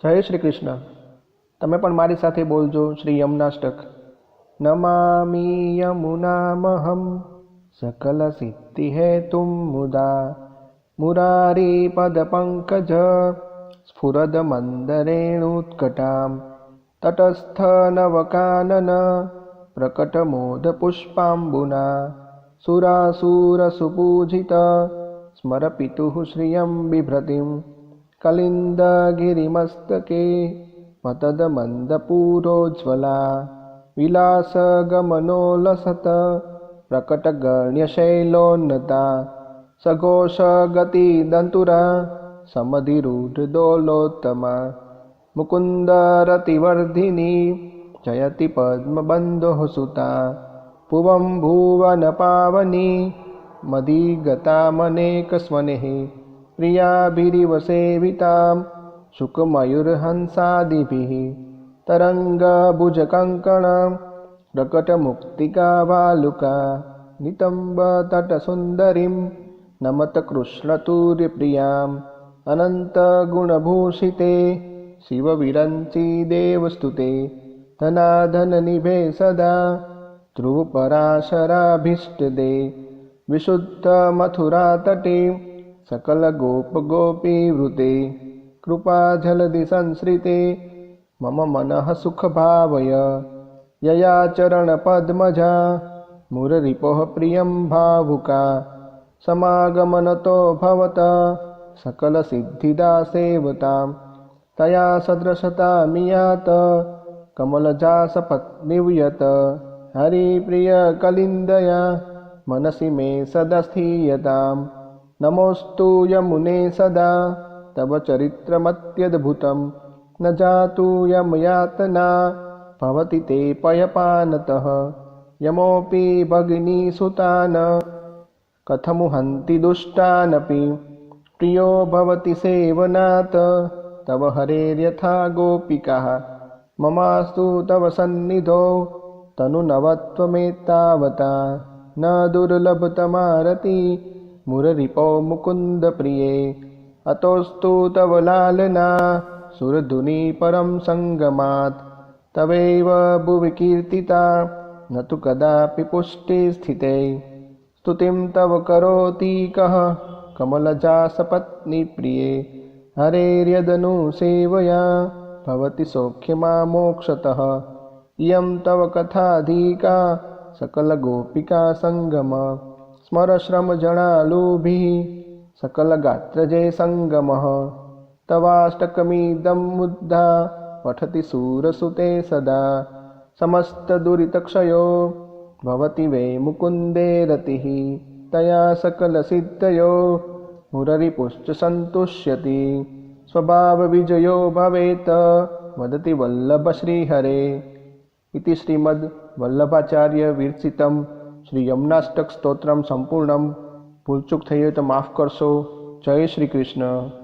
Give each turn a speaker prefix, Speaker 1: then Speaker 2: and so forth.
Speaker 1: જય શ્રી કૃષ્ણ. તમે પણ મારી સાથે બોલજો શ્રી યમુનાષ્ટક. નમામિ યમુનામહં સકલ સિદ્ધિ હેતુમ મુદા મુરારી પદ પંકજ સ્ફુરદ મંદરેણુત્કટામ તટસ્થ નવકાનન પ્રકટ મોદ પુષ્પાંબુના સુરાસુર સુપૂજિત સ્મરપિતુઃ શ્રિયં બિભ્રતિં કલિન્દગિરિમસ્તકે મતદ મંદપૂરોજ્વલા વિલાસગમનોલસત પ્રકટગણ્યશૈલોન્નતા સઘોષ ગતિદંતુરા સમધિરૂઢદોલોત્તમા મુકુન્દરતિવર્ધિની જયતિ પદ્મબંધોઃ સુતા ભુવં ભુવન પાવની મદીગતામનેકસ્વનેઃ પ્રિયાભિરિવ સેવિતાં શુકમયુરહંસાદિभिः તરંગભુજકંકણ પ્રકટમુક્તિકાભાલુકા નિતંબતટસુંદરીં નમત કૃષ્ણતુર્યપ્રિયાम् અનંતગુણભૂષિતે શિવવિરંચી દેવસ્તુતે ધનાધનનિભે સદા ધ્રુવપરાશરાભીષ્ટદે વિશુદ્ધ મથુરાતટે सकल गोप गोपी वृते कृपा जलधि संश्रिते मम मनः सुख भावय यया चरण पद्मजा मुररिपोः प्रियं भावुका समागमनतो भवत सकल सिद्धिदा सेवतां तया सदृशता मियात कमलजासपत्निव्यत हरिप्रिय कलिन्दया मनसि मे सदा स्थीयताम् नमोस्तु यमुने सदा तव चरित्रमत्यद्भुतं न जातु यमयातना भवति ते पयपानतः यमोऽपि भगिनीसुतान् कथमुहन्ति दुष्टानपि प्रियो भवति सेवनात् तव हरेर्यथा गोपिकाः ममास्तु तव सन्निधौ तनुनवत्वमेतावता न दुर्लभतमारति मुररिपो मुकुंद प्रिये अतोस्तु तव लालना सुरधुनि परम संगमात् तवैव भुवि कीर्तिता न तु कदापि पुष्टि स्थिते स्तुतिं तव करोति कः कमलजासपत्नी प्रिये हरेर्यदनु सेवया भवति सौख्यमा मोक्षतः इयं तव कथाधिका सकल गोपिका संगम स्मर श्रम जनालुभिः सकल गात्रजय संगमः तवाष्टकमिदं मुद्धा पठति सूरसुते सदा समस्त दुरितक्षयो भवति वै मुकुन्दे रतिः तया सकल सिद्धयो मुररिपुश्च सन्तुष्यति स्वभाव विजयो भवेत् वदति वल्लभ श्रीहरे इति श्रीमद् वल्लभाचार्य विरचितं श्री यमुनाष्टक स्त्रोत्रम संपूर्णम. ભૂલચૂક થઈ હોય તો માફ કરશો. જય શ્રી કૃષ્ણ.